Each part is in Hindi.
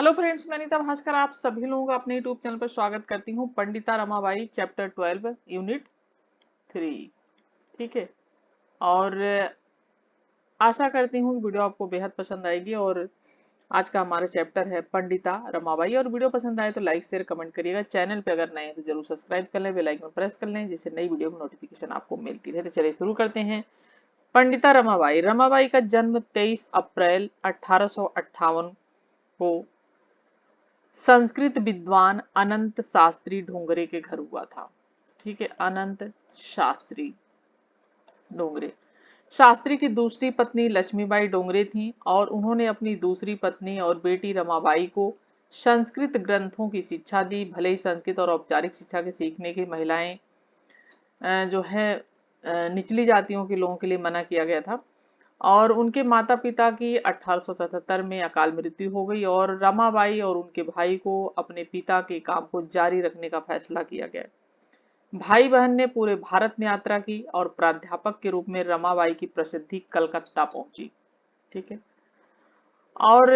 हेलो फ्रेंड्स, मैं नीता भास्कर आप सभी लोगों का अपने यूट्यूब चैनल पर स्वागत करती हूँ। Pandita Ramabai chapter 12 unit 3। ठीक है। और आशा करती हूँ कि वीडियो आपको बेहद पसंद आएगी। और आज का हमारा चैप्टर है पंडिता रमाबाई। और वीडियो पसंद आए तो लाइक शेयर कमेंट करिएगा। चैनल पे अगर नए हैं तो जरूर सब्सक्राइब कर लें, बेल आइकन प्रेस कर लें, जिससे नई वीडियो की नोटिफिकेशन आपको मिलती रहे। तो चलिए शुरू करते हैं। पंडिता रमाबाई रमाबाई का जन्म 23 अप्रैल 1858 को संस्कृत विद्वान अनंत शास्त्री डोंगरे के घर हुआ था। ठीक है, अनंत शास्त्री डोंगरे। शास्त्री की दूसरी पत्नी लक्ष्मीबाई डोंगरे थी और उन्होंने अपनी दूसरी पत्नी और बेटी रमाबाई को संस्कृत ग्रंथों की शिक्षा दी। भले ही संस्कृत और औपचारिक शिक्षा के सीखने की महिलाएं जो है निचली जातियों के लोगों के लिए मना किया गया था। और उनके माता पिता की 1877 में अकाल मृत्यु हो गई और रमाबाई और उनके भाई को अपने पिता के काम को जारी रखने का फैसला किया गया। भाई बहन ने पूरे भारत में यात्रा की और प्राध्यापक के रूप में रमाबाई की प्रसिद्धि कलकत्ता पहुंची। ठीक है। और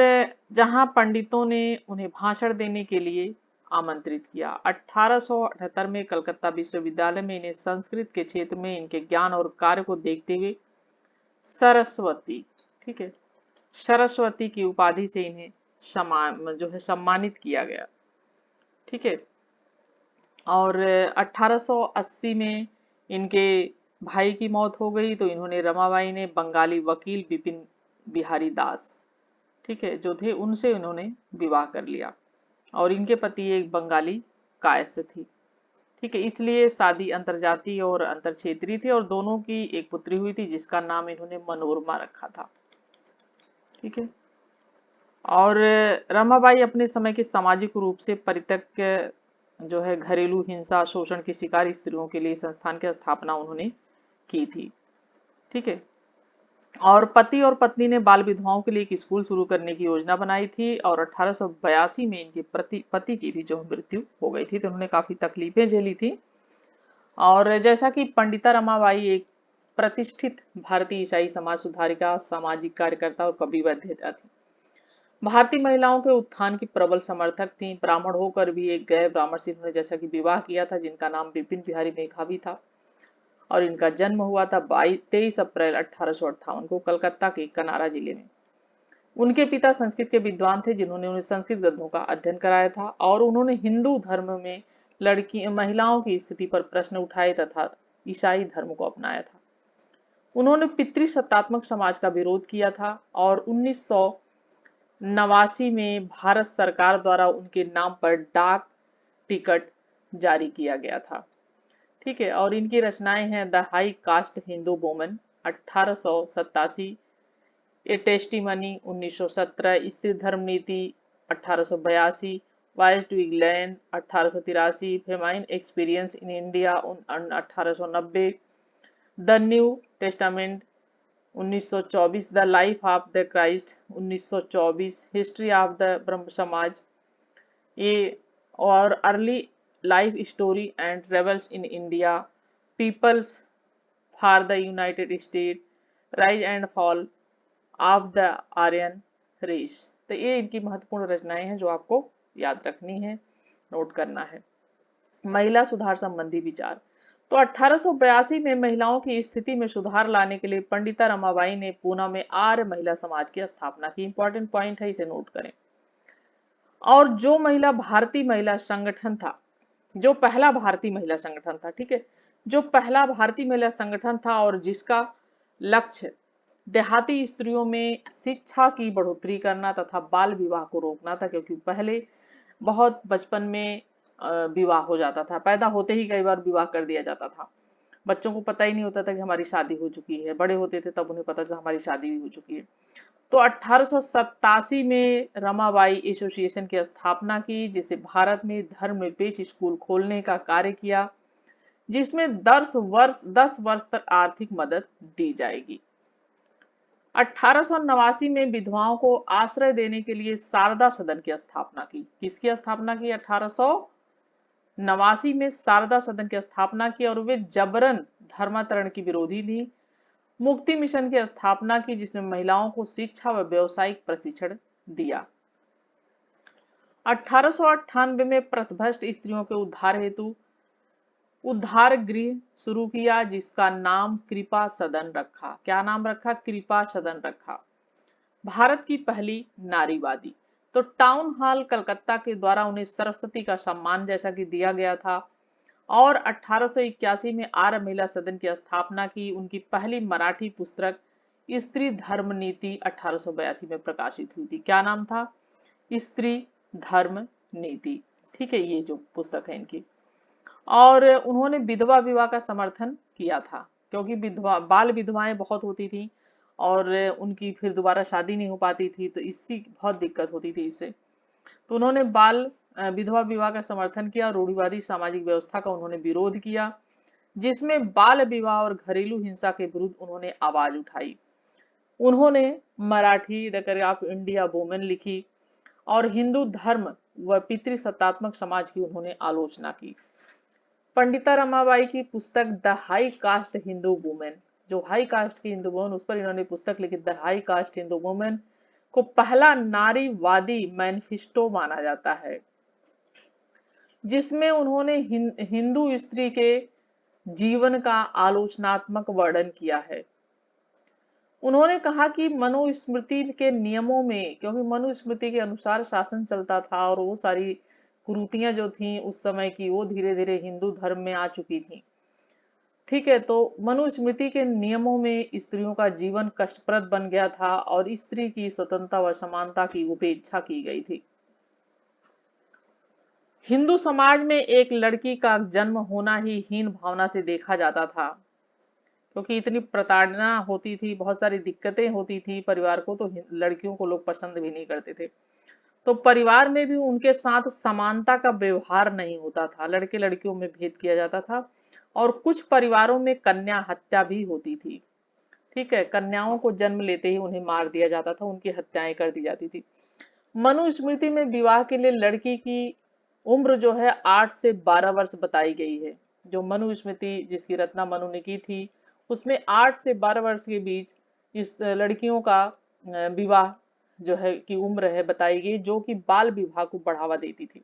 जहां पंडितों ने उन्हें भाषण देने के लिए आमंत्रित किया। 1878 में कलकत्ता विश्वविद्यालय में इन्हें संस्कृत के क्षेत्र में इनके ज्ञान और कार्य को देखते हुए सरस्वती, ठीक है, सरस्वती की उपाधि से इन्हें जो है सम्मानित किया गया। ठीक है। और 1880 में इनके भाई की मौत हो गई तो इन्होंने रमाबाई ने बंगाली वकील विपिन बिहारी दास, ठीक है, जो थे उनसे इन्होंने विवाह कर लिया। और इनके पति एक बंगाली कायस्थ थी। ठीक है, इसलिए शादी अंतरजातीय और अंतर क्षेत्रीय थी और दोनों की एक पुत्री हुई थी जिसका नाम इन्होंने मनोरमा रखा था। ठीक है। और रमाबाई अपने समय के सामाजिक रूप से परित्यक्त जो है घरेलू हिंसा शोषण की शिकार स्त्रियों के लिए संस्थान की स्थापना उन्होंने की थी। ठीक है। और पति और पत्नी ने बाल विधवाओं के लिए एक स्कूल शुरू करने की योजना बनाई थी और 1882 में इनके पति की भी जो मृत्यु हो गई थी। तो उन्होंने काफी तकलीफें झेली थी। और जैसा कि पंडिता रमाबाई एक प्रतिष्ठित भारतीय ईसाई समाज सुधारिका, सामाजिक कार्यकर्ता और कवि वैद्यता थी। भारतीय महिलाओं के उत्थान की प्रबल समर्थक थी। ब्राह्मण होकर भी एक गैर ब्राह्मण से इन्होंने जैसा कि विवाह किया था जिनका नाम विपिन बिहारी मेघावी था। और इनका जन्म हुआ था 23 अप्रैल 1858 को कलकत्ता के कनारा जिले में। उनके पिता संस्कृत के विद्वान थे जिन्होंने उन्हें संस्कृत ग्रंथों का अध्ययन कराया था और उन्होंने हिंदू धर्म में लड़की महिलाओं की स्थिति पर प्रश्न उठाए तथा ईसाई धर्म को अपनाया था। उन्होंने पितृसत्तात्मक समाज का विरोध किया था और 1989 में भारत सरकार द्वारा उनके नाम पर डाक टिकट जारी किया गया था। ठीक है। और इनकी रचनाएं हैं the high caste Hindu woman 1887, a testimony 1917, Stree Dharma Neeti 1882, voice to England 1883, famine experiences in India 1890, the New Testament 1924, the life of the Christ 1924, history of the Brahmo Samaj ये, और early life story and travels in India, peoples for the United State, rise and fall of the Aryan race. तो ये इनकी महत्वपूर्ण रचनाएं हैं जो आपको याद रखनी है, नोट करना है। महिला सुधार संबंधी विचार। तो 1882 में महिलाओं की स्थिति में सुधार लाने के लिए पंडिता रमाबाई ने पूना में आर्य महिला समाज की स्थापना की। इंपॉर्टेंट पॉइंट है, इसे नोट करें। और जो महिला भारतीय महिला संगठन था, जो पहला भारतीय महिला संगठन था, ठीक है, जो पहला भारतीय महिला संगठन था और जिसका लक्ष्य देहाती स्त्रियों में शिक्षा की बढ़ोतरी करना तथा बाल विवाह को रोकना था। क्योंकि पहले बहुत बचपन में विवाह हो जाता था, पैदा होते ही कई बार विवाह कर दिया जाता था। बच्चों को पता ही नहीं होता था कि हमारी शादी हो चुकी है, बड़े होते थे तब उन्हें पता था हमारी शादी भी हो चुकी है। तो 1887 में रमाबाई एसोसिएशन की स्थापना की जिसे भारत में धर्मनिरपेक्ष स्कूल खोलने का कार्य किया, जिसमें 10 वर्ष तक आर्थिक मदद दी जाएगी। 1889 में विधवाओं को आश्रय देने के लिए शारदा सदन की स्थापना की। किसकी स्थापना की? 1889 में शारदा सदन की स्थापना की और वे जबरन धर्मांतरण की विरोधी थी। मुक्ति मिशन की स्थापना की जिसमें महिलाओं को शिक्षा व व्यावसायिक प्रशिक्षण दिया। 1898 में पथभ्रष्ट स्त्रियों के उद्धार हेतु उद्धार गृह शुरू किया, जिसका नाम कृपा सदन रखा। क्या नाम रखा? कृपा सदन रखा। भारत की पहली नारीवादी। तो टाउन हॉल कलकत्ता के द्वारा उन्हें सरस्वती का सम्मान जैसा कि दिया गया था। और 1881 में आर्य महिला सदन की स्थापना की। उनकी पहली मराठी पुस्तक स्त्री धर्म नीति 1882 में प्रकाशित हुई थी। क्या नाम था? स्त्री धर्म नीति। ठीक है, ये जो पुस्तक है इनकी। और उन्होंने विधवा विवाह का समर्थन किया था, क्योंकि विधवा बाल विधवाएं बहुत होती थी और उनकी फिर दोबारा शादी नहीं हो पाती थी, तो इसकी बहुत दिक्कत होती थी इससे। तो उन्होंने बाल विधवा विवाह का समर्थन किया। रूढ़िवादी सामाजिक व्यवस्था का उन्होंने विरोध किया, जिसमें बाल विवाह और घरेलू हिंसा के विरुद्ध उन्होंने आवाज उठाई। उन्होंने Marathi the correct of India women लिखी और हिंदू धर्म व पितृसत्तात्मक समाज की उन्होंने आलोचना की। पंडिता रमाबाई की पुस्तक the high caste Hindu women, जो हाई कास्ट की हिंदू वुमेन, उस पर इन्होंने पुस्तक लिखी the high caste Hindu women, को पहला नारीवादी मैनिफेस्टो माना जाता है, जिसमें उन्होंने हिंदू स्त्री के जीवन का आलोचनात्मक वर्णन किया है। उन्होंने कहा कि मनुस्मृति के नियमों में, क्योंकि मनुस्मृति के अनुसार शासन चलता था और वो सारी कुरीतियां जो थी उस समय की, वो धीरे धीरे हिंदू धर्म में आ चुकी थी। ठीक है, तो मनुस्मृति के नियमों में स्त्रियों का जीवन कष्टप्रद बन गया था और स्त्री की स्वतंत्रता व समानता की उपेक्षा की गई थी। हिंदू समाज में एक लड़की का जन्म होना ही हीन भावना से देखा जाता था, क्योंकि इतनी प्रताड़ना होती थी, बहुत सारी दिक्कतें होती थी परिवार को, तो लड़कियों को लोग पसंद भी नहीं करते थे। तो परिवार में भी उनके साथ समानता का व्यवहार नहीं होता था, लड़के लड़कियों में भेद किया जाता था और कुछ परिवारों में कन्या हत्या भी होती थी। ठीक है, कन्याओं को जन्म लेते ही उन्हें मार दिया जाता था, उनकी हत्याएं कर दी जाती थी। मनुस्मृति में विवाह के लिए लड़की की उम्र जो है 8 से 12 वर्ष बताई गई है। जो मनुस्मृति जिसकी रचना मनु ने की थी, उसमें 8 से 12 वर्ष के बीच इस लड़कियों का विवाह जो है की उम्र है बताई गई, जो कि बाल विवाह को बढ़ावा देती थी।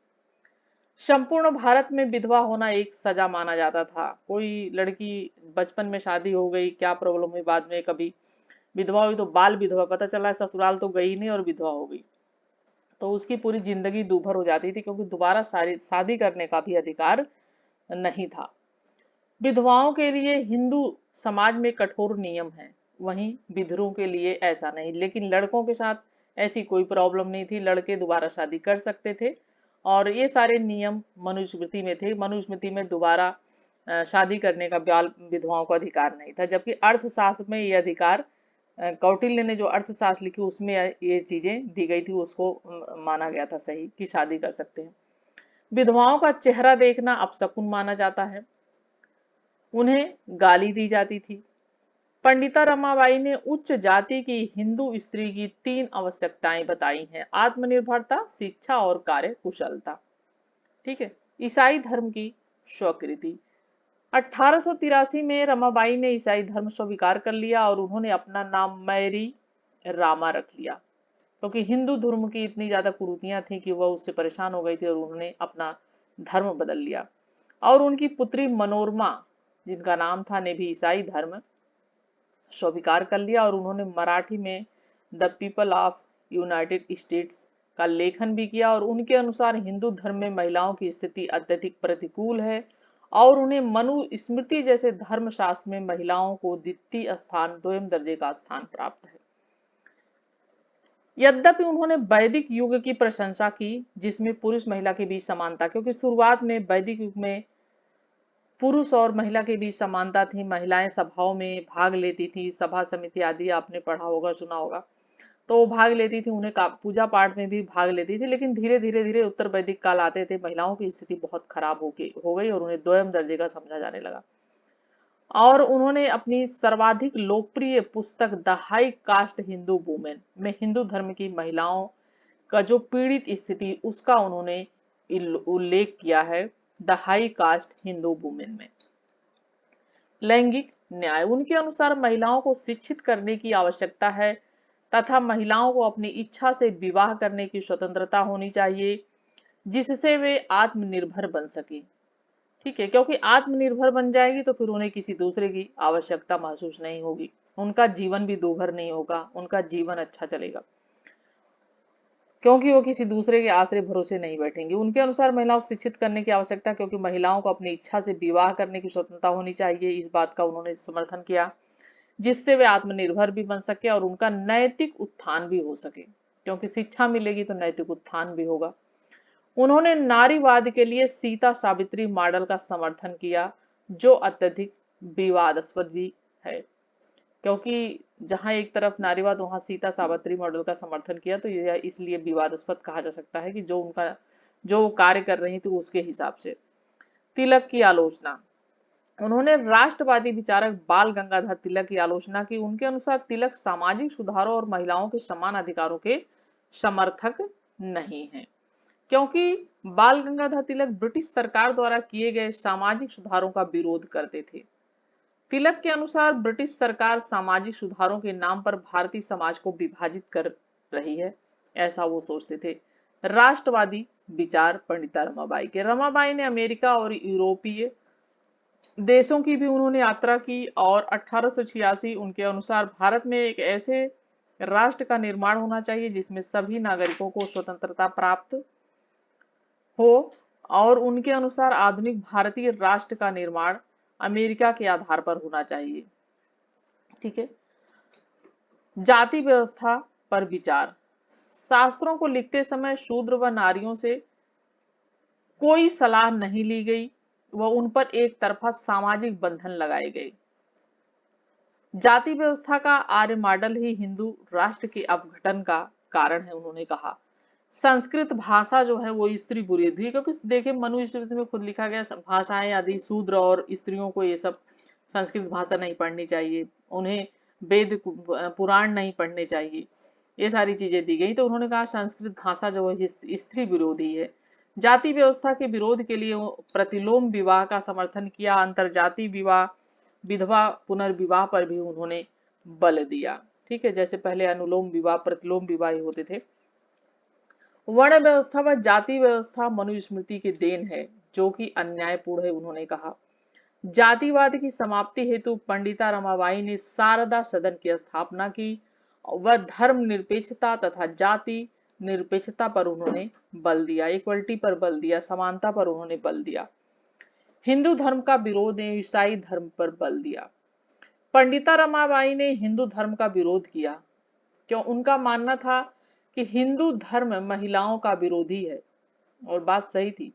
संपूर्ण भारत में विधवा होना एक सजा माना जाता था। कोई लड़की बचपन में शादी हो गई, क्या प्रॉब्लम हुई, बाद में कभी विधवा हुई तो बाल विधवा, पता चला ससुराल तो गई नहीं और विधवा हो गई, तो उसकी पूरी जिंदगी दूभर हो जाती थी, क्योंकि दोबारा शादी करने का भी अधिकार नहीं था। विधवाओं के लिए हिंदू समाज में कठोर नियम है, वहीं विधुरों के लिए ऐसा नहीं। लेकिन लड़कों के साथ ऐसी कोई प्रॉब्लम नहीं थी, लड़के दोबारा शादी कर सकते थे और ये सारे नियम मनुस्मृति में थे। मनुस्मृति में दोबारा शादी करने का बाल विधवाओं को अधिकार नहीं था, जबकि अर्थशास्त्र में ये अधिकार कौटिल्य ने जो अर्थशास्त्र लिखी उसमें ये चीजें दी गई थी, उसको माना गया था सही कि शादी कर सकते हैं। विधवाओं का चेहरा देखना अपशकुन माना जाता है, उन्हें गाली दी जाती थी। पंडिता रमाबाई ने उच्च जाति की हिंदू स्त्री की 3 आवश्यकताएं बताई हैं: आत्मनिर्भरता, शिक्षा और कार्य कुशलता। ठीक है, ईसाई धर्म की स्वीकृति। 1883 में रमाबाई ने ईसाई धर्म स्वीकार कर लिया और उन्होंने अपना नाम मैरी रामा रख लिया, क्योंकि हिंदू धर्म की इतनी ज्यादा कुरीतियां थी कि वह उससे परेशान हो गई थी और उन्होंने अपना धर्म बदल लिया। और उनकी पुत्री मनोरमा, जिनका नाम था, ने भी ईसाई धर्म स्वीकार कर लिया और उन्होंने मराठी में the people of United states का लेखन भी किया और उनके अनुसार हिंदू धर्म में महिलाओं की स्थिति अत्यधिक प्रतिकूल है और उन्हें मनुस्मृति जैसे धर्मशास्त्र में महिलाओं को द्वितीय स्थान, 2वें दर्जे का स्थान प्राप्त है। यद्यपि उन्होंने वैदिक युग की प्रशंसा की, जिसमें पुरुष महिला के बीच समानता, क्योंकि शुरुआत में वैदिक युग में पुरुष और महिला के बीच समानता थी, महिलाएं सभाओं में भाग लेती थी, सभा समिति आदि आपने पढ़ा होगा, सुना होगा, तो वो भाग लेती थी, उन्हें पूजा पाठ में भी भाग लेती थी। लेकिन धीरे धीरे धीरे उत्तर वैदिक काल आते थे, महिलाओं की स्थिति बहुत खराब हो गई और उन्हें 2वें दर्जे का समझा जाने लगा। और उन्होंने अपनी सर्वाधिक लोकप्रिय पुस्तक the high caste Hindu women में हिंदू धर्म की महिलाओं का जो पीड़ित स्थिति, उसका उन्होंने उल्लेख किया है the high caste Hindu women में। लैंगिक न्याय, उनके अनुसार महिलाओं को शिक्षित करने की आवश्यकता है तथा महिलाओं को अपनी इच्छा से विवाह करने की स्वतंत्रता होनी चाहिए। जिससे वे आत्मनिर्भर बन सके। ठीक है, क्योंकि आत्मनिर्भर बन जाएगी तो फिर उन्हें किसी दूसरे की आवश्यकता महसूस नहीं होगी, उनका जीवन भी दुभर नहीं होगा, उनका जीवन अच्छा चलेगा, क्योंकि वो किसी दूसरे के आश्रय भरोसे नहीं बैठेंगे। उनके अनुसार महिलाओं को शिक्षित करने की आवश्यकता, क्योंकि महिलाओं को अपनी इच्छा से विवाह करने की स्वतंत्रता होनी चाहिए, इस बात का उन्होंने समर्थन किया, जिससे वे आत्मनिर्भर भी बन सके और उनका नैतिक उत्थान भी हो सके, क्योंकि शिक्षा मिलेगी तो नैतिक उत्थान भी होगा। उन्होंने नारीवाद के लिए सीता सावित्री मॉडल का समर्थन किया, जो अत्यधिक विवादास्पद भी है, क्योंकि जहां एक तरफ नारीवाद वहां सीता सावित्री मॉडल का समर्थन किया, तो यह इसलिए विवादास्पद कहा जा सकता है कि जो वो कार्य कर रही थी उसके हिसाब से। तिलक की आलोचना, उन्होंने राष्ट्रवादी विचारक बाल गंगाधर तिलक की आलोचना की। उनके अनुसार तिलक सामाजिक सुधारों और महिलाओं के समान अधिकारों के समर्थक नहीं है, क्योंकि बाल गंगाधर तिलक ब्रिटिश सरकार द्वारा किए गए सामाजिक सुधारों का विरोध करते थे। तिलक के अनुसार ब्रिटिश सरकार सामाजिक सुधारों के नाम पर भारतीय समाज को विभाजित कर रही है, ऐसा वो सोचते थे। राष्ट्रवादी विचार पंडिता रमाबाई के, रमाबाई ने अमेरिका और यूरोपीय देशों की भी उन्होंने यात्रा की और 1886 उनके अनुसार भारत में एक ऐसे राष्ट्र का निर्माण होना चाहिए जिसमें सभी नागरिकों को स्वतंत्रता प्राप्त हो, और उनके अनुसार आधुनिक भारतीय राष्ट्र का निर्माण अमेरिका के आधार पर होना चाहिए। ठीक है, जाति व्यवस्था पर विचार, शास्त्रों को लिखते समय शूद्र व नारियों से कोई सलाह नहीं ली गई व उन पर एक तरफा सामाजिक बंधन लगाए गए। जाति व्यवस्था का आर्य मॉडल ही हिंदू राष्ट्र के अपघटन का कारण है, उन्होंने कहा। संस्कृत भाषा जो है वो स्त्री विरोधी, क्योंकि देखिए मनुस्मृति में खुद लिखा गया भाषाएं आदि शूद्र और स्त्रियों को ये सब संस्कृत भाषा नहीं पढ़नी चाहिए, उन्हें वेद पुराण नहीं पढ़ने चाहिए, ये सारी चीजें दी गई। तो उन्होंने कहा संस्कृत भाषा जो है स्त्री विरोधी है। जाति व्यवस्था के विरोध के लिए प्रतिलोम विवाह का समर्थन किया, अंतरजातीय विवाह, विधवा पुनर्विवाह पर भी उन्होंने बल दिया। ठीक है, जैसे पहले अनुलोम विवाह प्रतिलोम विवाह होते थे। वर्ण व्यवस्था व जाति व्यवस्था मनुस्मृति की देन है, जो कि अन्यायपूर्ण है, उन्होंने कहा। जातिवाद की समाप्ति हेतु पंडिता रमाबाई ने शारदा सदन की स्थापना की व धर्म निरपेक्षता तथा जाति निरपेक्षता पर उन्होंने बल दिया, इक्वलिटी पर बल दिया, समानता पर उन्होंने बल दिया। हिंदू धर्म का विरोध एवं ईसाई धर्म पर बल दिया। पंडिता रमाबाई ने हिंदू धर्म का विरोध किया, क्यों? उनका मानना था कि हिंदू धर्म महिलाओं का विरोधी है, और बात सही थी।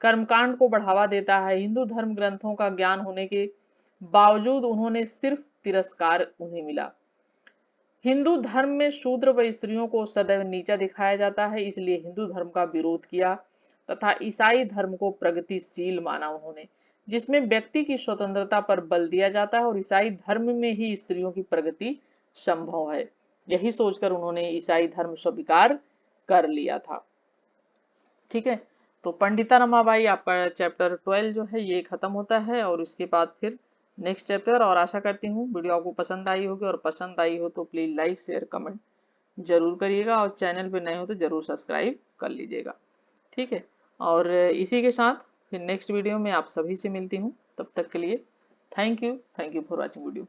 कर्मकांड को बढ़ावा देता है। हिंदू धर्म ग्रंथों का ज्ञान होने के बावजूद उन्होंने सिर्फ तिरस्कार उन्हें मिला। हिंदू धर्म में शूद्र व स्त्रियों को सदैव नीचा दिखाया जाता है, इसलिए हिंदू धर्म का विरोध किया तथा ईसाई धर्म को प्रगतिशील माना उन्होंने, जिसमें व्यक्ति की स्वतंत्रता पर बल दिया जाता है और ईसाई धर्म में ही स्त्रियों की प्रगति संभव है। यही सोचकर उन्होंने ईसाई धर्म स्वीकार कर लिया था। ठीक है, तो पंडिता रमाबाई आपका चैप्टर 12 जो है ये खत्म होता है, और उसके बाद फिर नेक्स्ट चैप्टर। और आशा करती हूँ वीडियो आपको पसंद आई होगी, और पसंद आई हो तो प्लीज लाइक शेयर कमेंट जरूर करिएगा, और चैनल पे नए हो तो जरूर सब्सक्राइब कर लीजिएगा। ठीक है, और इसी के साथ फिर नेक्स्ट वीडियो में आप सभी से मिलती हूँ। तब तक के लिए thank you for watching video.